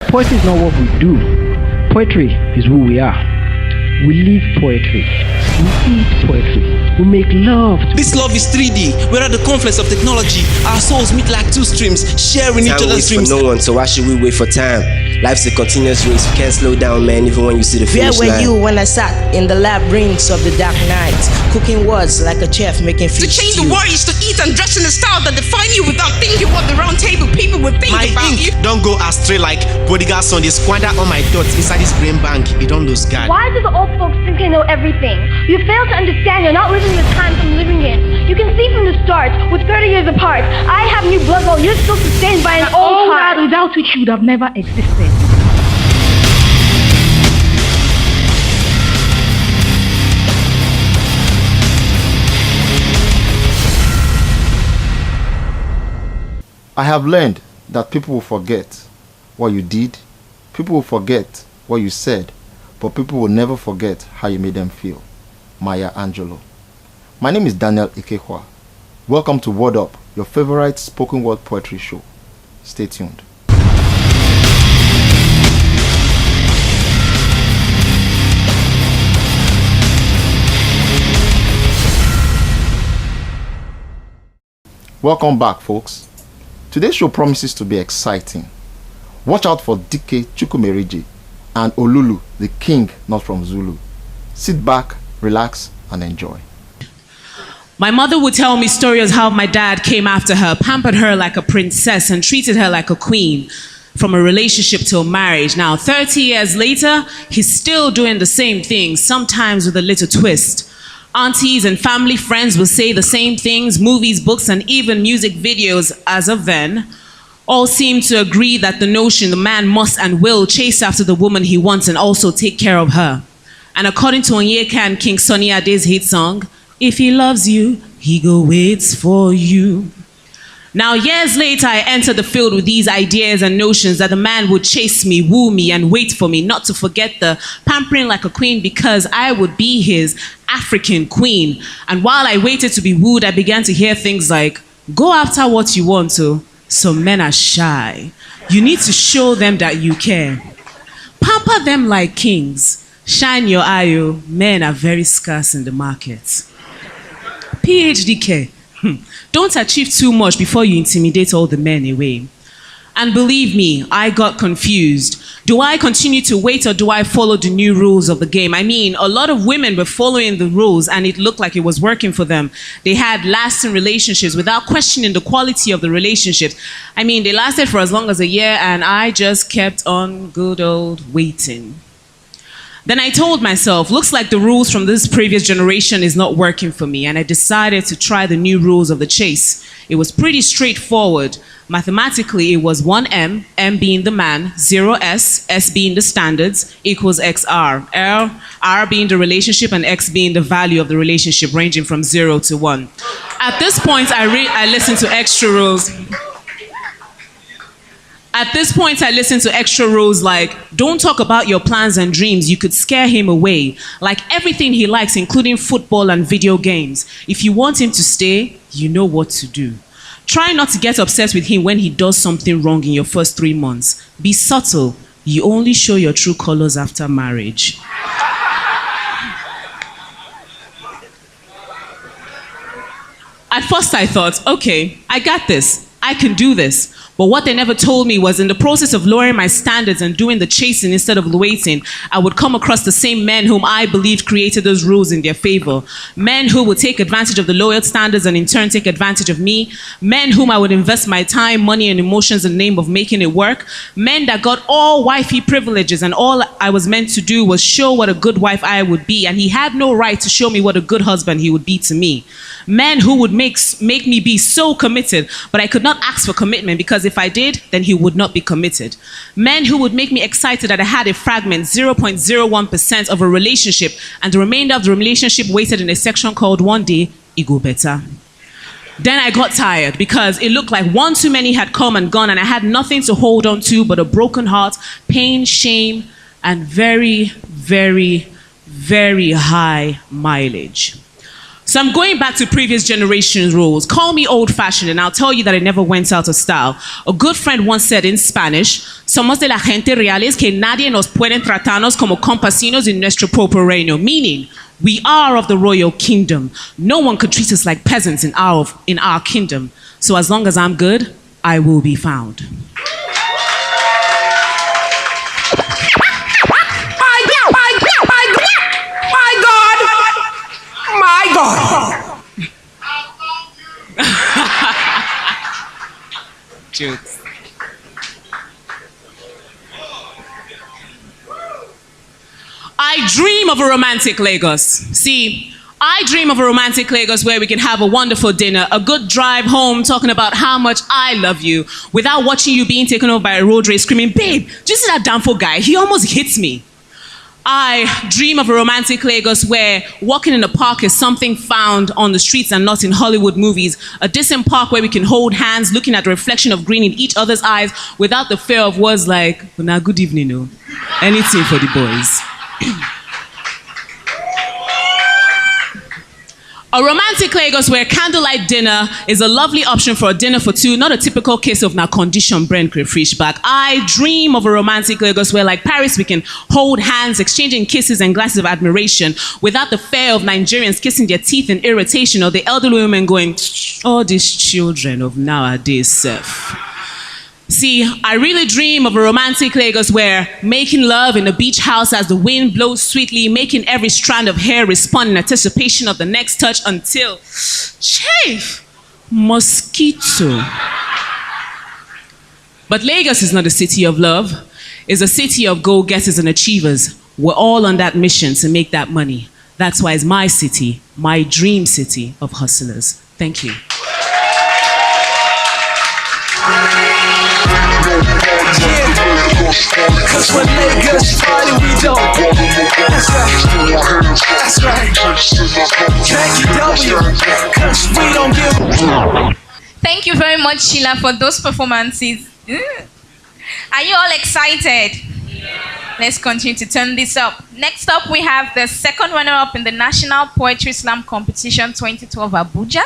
Poetry is not what we do. Poetry is who we are. We live poetry. We eat poetry. We make love. This love is 3D. We're at the confluence of technology. Our souls meet like two streams, sharing each other's dreams. For no one, so why should we wait for time? Life's a continuous race. You can't slow down, man, even when you see the finish line. Where were you when I sat in the labyrinths of the dark night, cooking words like a chef making food? To change the words, to eat and dress in a style that define you without thinking what the round table people would think my about you. Don't go astray like bodyguard son. They squander all my thoughts inside this brain bank. It don't lose guard. Why do the old folks think they know everything? You fail to understand you're not living the times I'm living in. You can see from the start, with 30 years apart, I have new blood while you're still sustained by an old heart. Without which you would have never existed. I have learned that people will forget what you did, people will forget what you said, but people will never forget how you made them feel. Maya Angelou. My name is Daniel Ikehua. Welcome to Word Up, your favorite spoken word poetry show. Stay tuned. Welcome back, folks. Today's show promises to be exciting. Watch out for DK Chukwumerije and Olulu, the king not from Zulu. Sit back, relax, and enjoy. My mother would tell me stories how my dad came after her, pampered her like a princess, and treated her like a queen, from a relationship till marriage. Now, 30 years later, he's still doing the same thing, sometimes with a little twist. Aunties and family friends will say the same things. Movies, books, and even music videos as of then all seem to agree that the notion the man must and will chase after the woman he wants and also take care of her. And according to Onyeka and King Sunny Ade's hit song, if he loves you, he go waits for you. Now, years later, I entered the field with these ideas and notions that the man would chase me, woo me, and wait for me, not to forget the pampering like a queen, because I would be his African queen. And while I waited to be wooed, I began to hear things like, go after what you want to. Some men are shy. You need to show them that you care. Pamper them like kings. Shine your eye, oh. Men are very scarce in the market. PhD care. Don't achieve too much before you intimidate all the men away. And believe me, I got confused. Do I continue to wait or do I follow the new rules of the game? I mean, a lot of women were following the rules and it looked like it was working for them. They had lasting relationships without questioning the quality of the relationships. I mean, they lasted for as long as a year and I just kept on good old waiting. Then I told myself, looks like the rules from this previous generation is not working for me, and I decided to try the new rules of the chase. It was pretty straightforward. Mathematically, it was 1M, M being the man, 0S, S being the standards, equals XR. R being the relationship, and X being the value of the relationship, ranging from 0 to 1. At this point, I listened to extra rules. At this point, I listened to extra rules like, don't talk about your plans and dreams. You could scare him away. Like everything he likes, including football and video games. If you want him to stay, you know what to do. Try not to get upset with him when he does something wrong in your first 3 months. Be subtle. You only show your true colors after marriage. At first I thought, okay, I got this. I can do this. But what they never told me was in the process of lowering my standards and doing the chasing instead of waiting, I would come across the same men whom I believed created those rules in their favor. Men who would take advantage of the loyal standards and in turn take advantage of me. Men whom I would invest my time, money, and emotions in the name of making it work. Men that got all wifey privileges and all I was meant to do was show what a good wife I would be, and he had no right to show me what a good husband he would be to me. Men who would make me be so committed, but I could not ask for commitment because if I did, then he would not be committed. Men who would make me excited that I had a fragment, 0.01% of a relationship, and the remainder of the relationship waited in a section called One Day, It Go Better. Then I got tired because it looked like one too many had come and gone and I had nothing to hold on to but a broken heart, pain, shame, and very, very, very high mileage. So I'm going back to previous generations' rules. Call me old-fashioned, and I'll tell you that it never went out of style. A good friend once said in Spanish, "Somos de la gente reales que nadie nos puede tratarnos como campesinos en nuestro propio reino," meaning we are of the royal kingdom. No one could treat us like peasants in our kingdom. So as long as I'm good, I will be found. My God! Jokes. I dream of a romantic Lagos. See, I dream of a romantic Lagos where we can have a wonderful dinner, a good drive home talking about how much I love you without watching you being taken over by a road race screaming, "Babe, do you see that Danfo guy? He almost hits me." I dream of a romantic Lagos where walking in a park is something found on the streets and not in Hollywood movies. A decent park where we can hold hands, looking at the reflection of green in each other's eyes without the fear of words like, "Nah, good evening, no." Anything for the boys. A romantic Lagos where candlelight dinner is a lovely option for a dinner for two, not a typical case of na condition brand crayfish back. I dream of a romantic Lagos where, like Paris, we can hold hands, exchanging kisses and glances of admiration without the fear of Nigerians kissing their teeth in irritation or the elderly women going, "All these children of nowadays self." See, I really dream of a romantic Lagos where making love in a beach house as the wind blows sweetly, making every strand of hair respond in anticipation of the next touch until, chief, mosquito. But Lagos is not a city of love. It's a city of go-getters and achievers. We're all on that mission to make that money. That's why it's my city, my dream city of hustlers. Thank you. Cause when Lagos party, we don't. That's right. That's right. KW, cause we don't give. Thank you very much, Sheila, for those performances. Are you all excited? Let's continue to turn this up. Next up, we have the second runner-up in the National Poetry Slam Competition 2012 Abuja.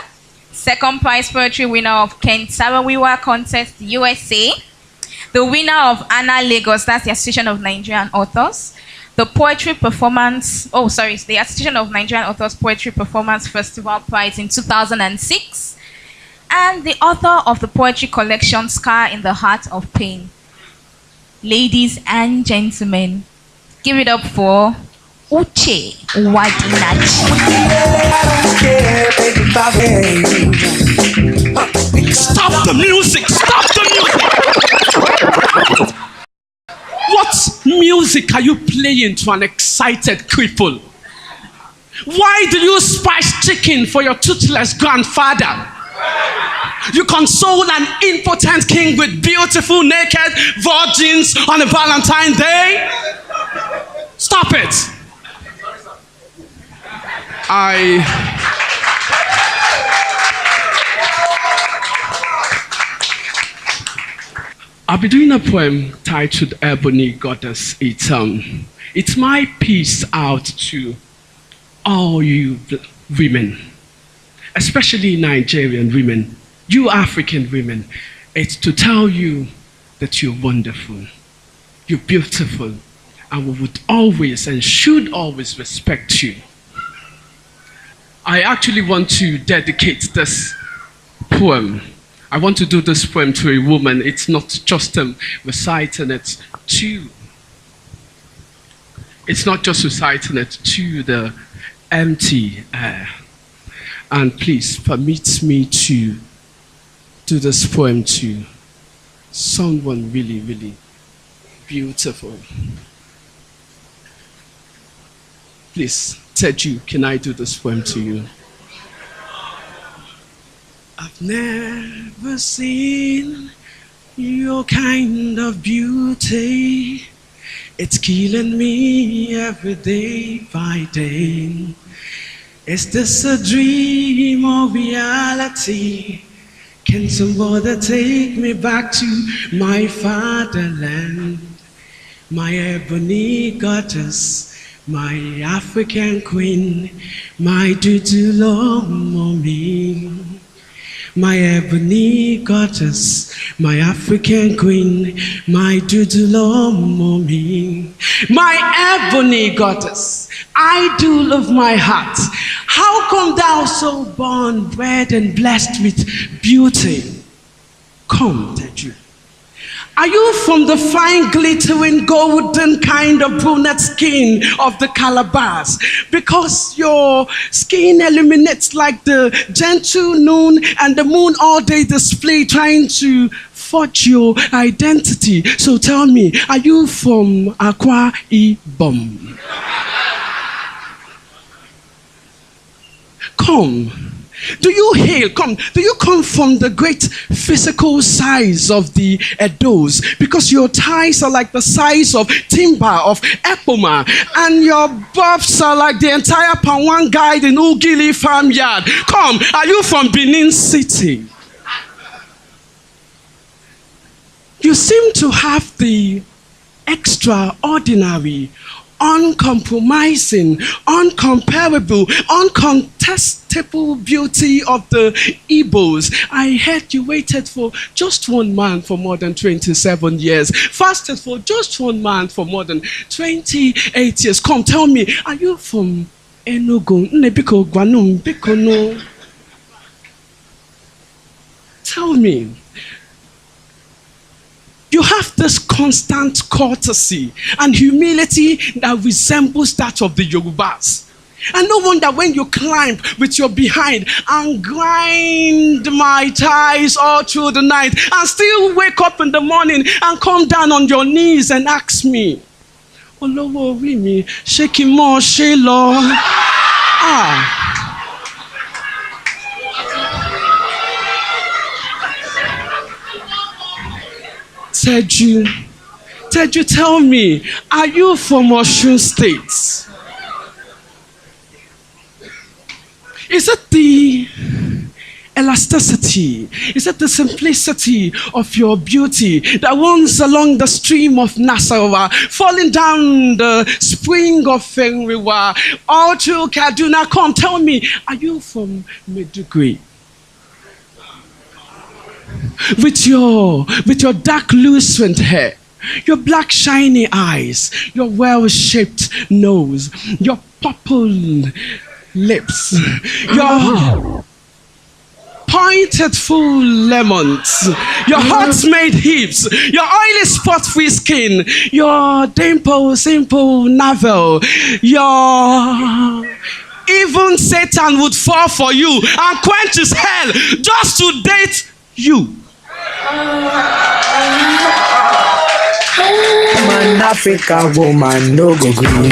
Second prize poetry winner of Ken Sarawiwa Contest USA. The winner of ANA Lagos, that's the Association of Nigerian Authors. The the Association of Nigerian Authors Poetry Performance Festival Prize in 2006. And the author of the poetry collection Scar in the Heart of Pain. Ladies and gentlemen, give it up for Uche Wadinachi. Stop the music! Stop the music! What music are you playing to an excited cripple? Why do you spice chicken for your toothless grandfather? You console an impotent king with beautiful naked virgins on a Valentine's Day? Stop it! I'll be doing a poem titled Ebony Goddess. It's my piece out to all you women, especially Nigerian women, you African women. It's to tell you that you're wonderful, you're beautiful, and we would always and should always respect you. I actually want to dedicate this poem. I want to do this poem to a woman. It's not just reciting it to. It's not just reciting it to the empty air. And please permit me to do this poem to someone really, really beautiful. Please, Teju, can I do this poem to you? I've never seen your kind of beauty. It's killing me every day by day. Is this a dream or reality? Can somebody take me back to my fatherland? My ebony goddess, My African queen, my Dudulo mommy, my ebony goddess, my African queen, my Dudulo mommy, my ebony goddess, idol of my heart. How come thou so born, bred and blessed with beauty? Come, Teju. Are you from the fine glittering golden kind of brunette skin of the Calabas? Because your skin illuminates like the gentle noon and the moon all day display trying to forge your identity. So tell me, are you from Akwa Ibom? Come. Do you come from the great physical size of the Edos? Because your thighs are like the size of timber of Epoma, and your buffs are like the entire Pawan guide in Ugili farmyard. Come, are you from Benin City? You seem to have the extraordinary, uncompromising, uncomparable, uncontestable beauty of the Igbos. I heard you waited for just one man for more than 27 years, fasted for just one man for more than 28 years. Come, tell me, are you from Enugu? Nebiko Gwanum, Biko no. Tell me. You have this constant courtesy and humility that resembles that of the Yorubas. And no wonder when you climb with your behind and grind my thighs all through the night and still wake up in the morning and come down on your knees and ask me, Olowo Rimi, Shekimo Shelo. Teju, tell me, are you from Osun State? Is it the elasticity? Is it the simplicity of your beauty that runs along the stream of Nasarawa, falling down the spring of Fenriwa, all through Kaduna? Come, tell me, are you from Maiduguri? With your dark lucent hair, your black shiny eyes, your well-shaped nose, your purple lips, your pointed full lemons, your hot-made hips, your oily spot-free skin, your dimple simple navel, even Satan would fall for you and quench his hell just to date you. Man, Africa woman, no go green.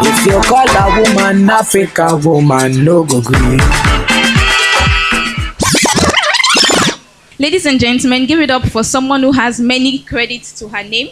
If you call a woman Africa woman, no go green. Ladies and gentlemen, give it up for someone who has many credits to her name.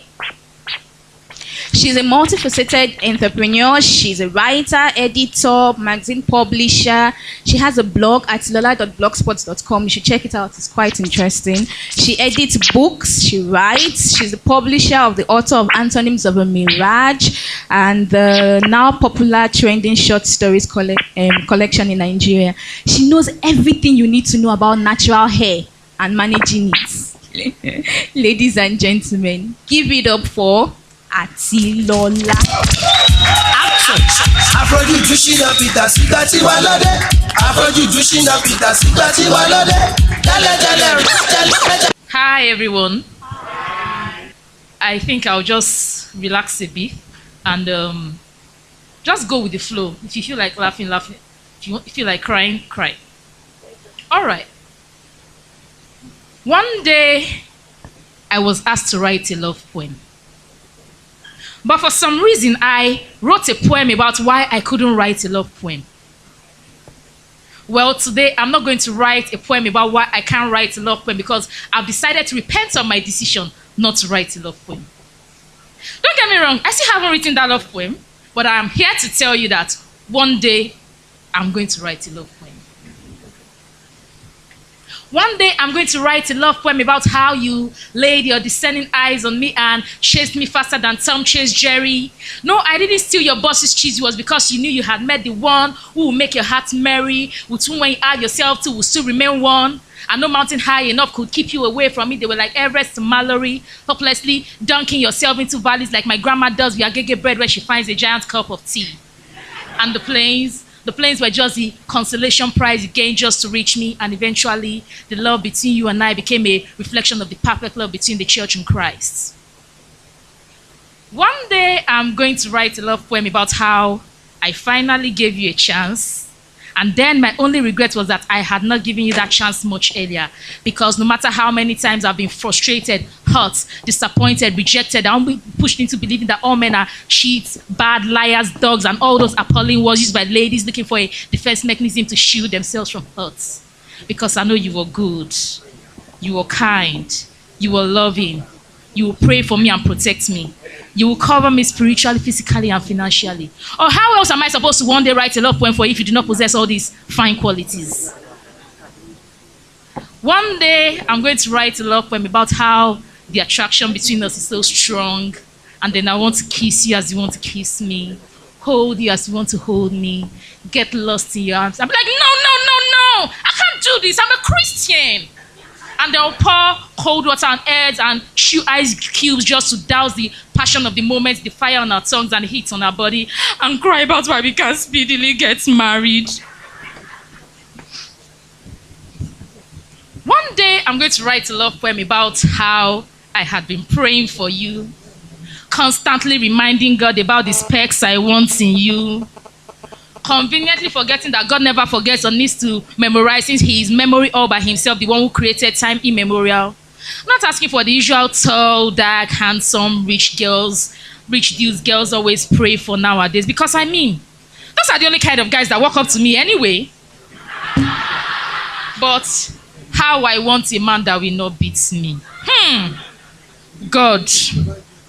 She's a multifaceted entrepreneur. She's a writer, editor, magazine publisher. She has a blog at lola.blogspot.com. You should check it out. It's quite interesting. She edits books. She writes. She's the publisher of the author of Antonyms of a Mirage and the now popular trending short stories collection in Nigeria. She knows everything you need to know about natural hair and managing it. Ladies and gentlemen, give it up for Atilola. Hi everyone. I think I'll just relax a bit and just go with the flow. If you feel like laughing, laugh. If you feel like crying, cry. All right. One day, I was asked to write a love poem. But for some reason, I wrote a poem about why I couldn't write a love poem. Well, today, I'm not going to write a poem about why I can't write a love poem because I've decided to repent on my decision not to write a love poem. Don't get me wrong, I still haven't written that love poem, but I'm here to tell you that one day, I'm going to write a love poem. One day I'm going to write a love poem about how you laid your discerning eyes on me and chased me faster than Tom chased Jerry. No, I didn't steal your boss's cheese. It was because you knew you had met the one who will make your heart merry, with whom when you add yourself to will still remain one. And no mountain high enough could keep you away from me. They were like Everest to Mallory, hopelessly dunking yourself into valleys like my grandma does with agege bread when she finds a giant cup of tea. And the planes were just the consolation prize you gained just to reach me, and eventually the love between you and I became a reflection of the perfect love between the church and Christ. One day I'm going to write a love poem about how I finally gave you a chance, and then my only regret was that I had not given you that chance much earlier, because no matter how many times I've been frustrated, hurt, disappointed, rejected, I'm pushed into believing that all men are cheats, bad, liars, dogs, and all those appalling words used by ladies looking for a defense mechanism to shield themselves from hurt. Because I know you were good, you were kind, you were loving, you will pray for me and protect me. You will cover me spiritually, physically, and financially. Or how else am I supposed to one day write a love poem for you if you do not possess all these fine qualities? One day, I'm going to write a love poem about how the attraction between us is so strong, and then I want to kiss you as you want to kiss me, hold you as you want to hold me, get lost in your arms. I'm like, no, I can't do this. I'm a Christian. And they'll pour cold water on heads and chew ice cubes just to douse the passion of the moment, the fire on our tongues and the heat on our body, and cry about why we can't speedily get married. One day, I'm going to write a love poem about how I had been praying for you, constantly reminding God about the specs I want in you, conveniently forgetting that God never forgets or needs to memorize, since he is memory all by himself, the one who created time immemorial. Not asking for the usual tall, dark, handsome, rich dudes girls always pray for nowadays, because I mean, those are the only kind of guys that walk up to me anyway. But how I want a man that will not beat me. God,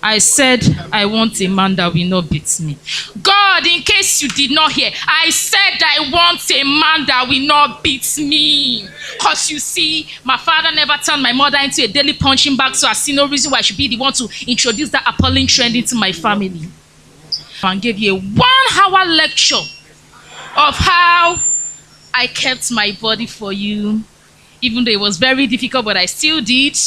I said I want a man that will not beat me. God, in case you did not hear, I said I want a man that will not beat me. Because you see, my father never turned my mother into a daily punching bag, so I see no reason why I should be the one to introduce that appalling trend into my family. And gave you a 1-hour lecture of how I kept my body for you, even though it was very difficult, but I still did.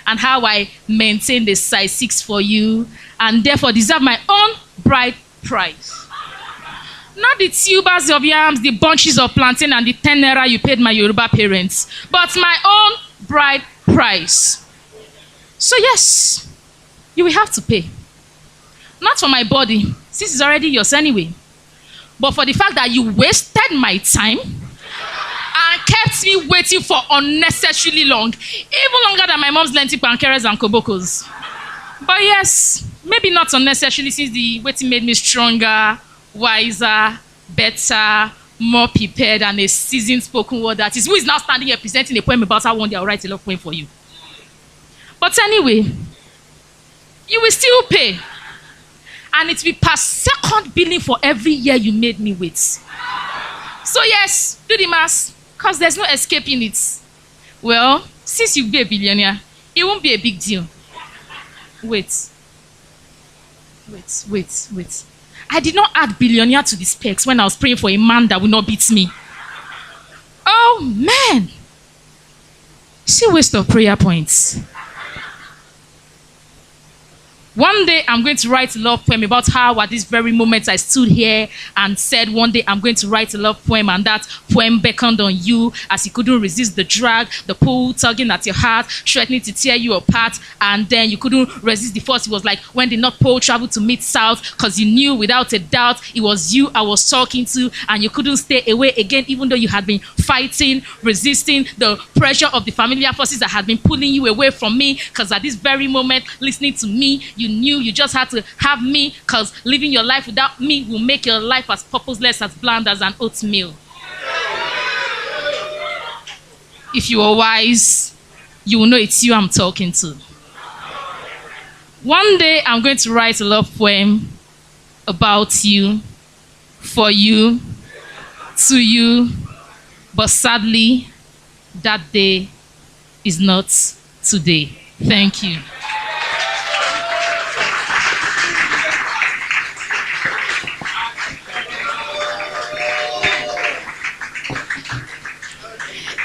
And how I maintained the size 6 for you, and therefore deserve my own bride price. Not the tubers of yams, the bunches of plantain, and the 10 naira you paid my Yoruba parents, but my own bride price. So yes, you will have to pay. Not for my body, since it's already yours anyway, but for the fact that you wasted my time and kept me waiting for unnecessarily long, even longer than my mom's lentil pankeres and kobokos. But yes, maybe not unnecessarily, since the waiting made me stronger, wiser, better, more prepared, and a seasoned spoken word artist who is now standing here presenting a poem about how one day I'll write a love poem for you. But anyway, you will still pay, and it will be per second billing for every year you made me wait. So yes, do the math, because there's no escaping it. Well, since you'll be a billionaire, it won't be a big deal. Wait. I did not add billionaire to the specs when I was praying for a man that will not beat me. Oh, man. See, waste of prayer points. One day, I'm going to write a love poem about how at this very moment I stood here and said, one day I'm going to write a love poem, and that poem beckoned on you as you couldn't resist the drag, the pull tugging at your heart, threatening to tear you apart, and then you couldn't resist the force. It was like when the North Pole traveled to meet South, because you knew without a doubt it was you I was talking to, and you couldn't stay away again, even though you had been fighting, resisting the pressure of the familiar forces that had been pulling you away from me, because at this very moment, listening to me, you knew you just had to have me, because living your life without me will make your life as purposeless as bland as an oatmeal. If you are wise, you will know it's you I'm talking to. One day, I'm going to write a love poem about you, for you, to you, but sadly, that day is not today. Thank you.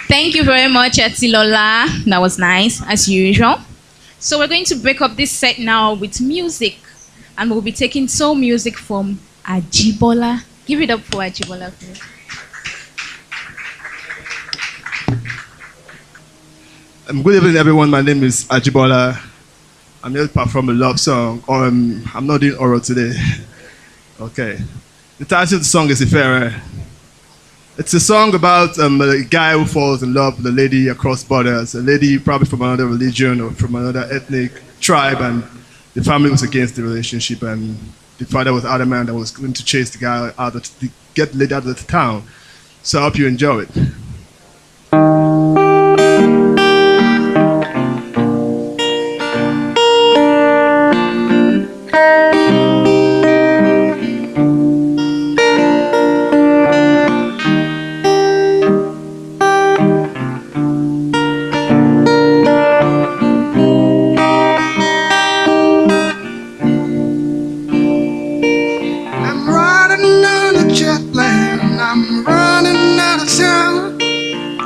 Thank you very much, Etilola. That was nice, as usual. So we're going to break up this set now with music. And we'll be taking soul music from Ajibola. Give it up for Ajibola, please. Good evening, everyone. My name is Ajibola. I'm here to perform a love song. I'm not doing oral today. Okay. The title of the song is Ifere. It's a song about a guy who falls in love with a lady across borders, a lady probably from another religion or from another ethnic tribe, and the family was against the relationship, and the father was adamant and was going to chase the guy out, to get the lady out of the town. So I hope you enjoy it.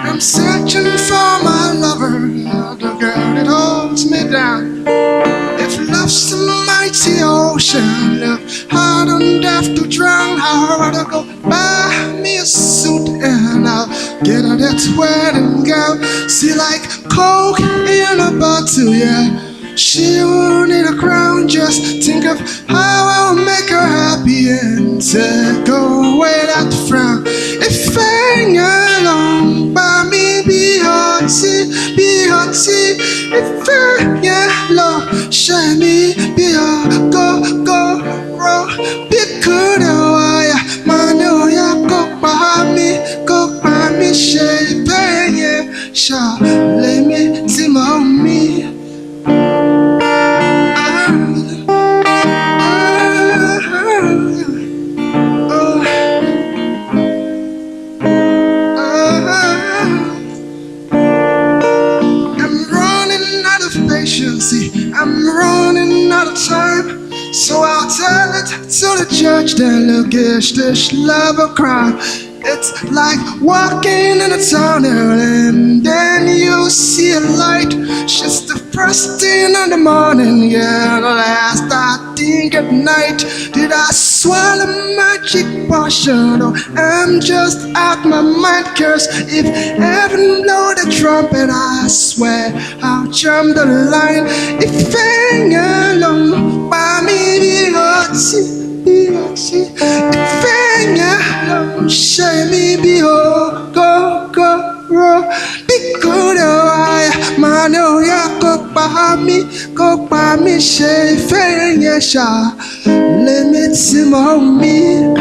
I'm searching for my lover, the girl that holds me down. If love's a mighty ocean, look hard and deaf to drown, I'd rather go buy me a suit and I'll get her that wedding gown. See, like coke in a bottle, yeah. She won't need a crown, just think of how I'll make her happy and take away that frown. If I along by me, be hearty, if I along, shine me, be a go, roll, be good, why, man, oh, yeah, go by me, shape, yeah, shall let me, Timon me. I'm running out of time, so I'll tell it to the judge that look, is this love a crime? It's like walking in a tunnel and then you see a light. Just the first thing in the morning, yeah, the last I think at night. Did I swallow magic potion, or I'm just out my mind? Cause if heaven blow the trumpet, I swear I'll jump the line. If I alone by me, be hearty. If I alone, shine me, be go, roll. Be good, I man, oh, yeah, go by me, shave, yeah, sha. Let me see me.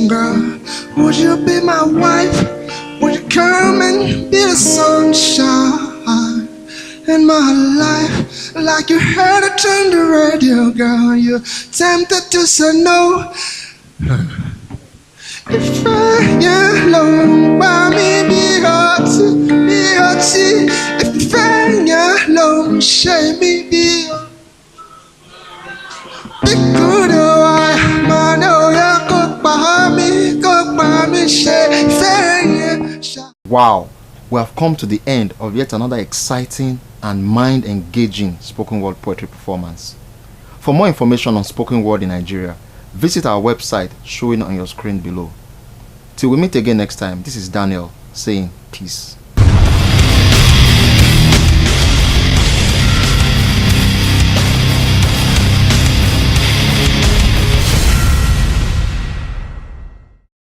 Girl, would you be my wife? Would you come and be the sunshine in my life? Like you heard it on the radio, girl, you're tempted to say no. If I alone by me, be hearty. If I alone, shame me, be good, oh, man, oh, yeah. Wow, we have come to the end of yet another exciting and mind-engaging spoken word poetry performance. For more information on spoken word in Nigeria, visit our website showing on your screen below. Till we meet again next time, this is Daniel saying peace.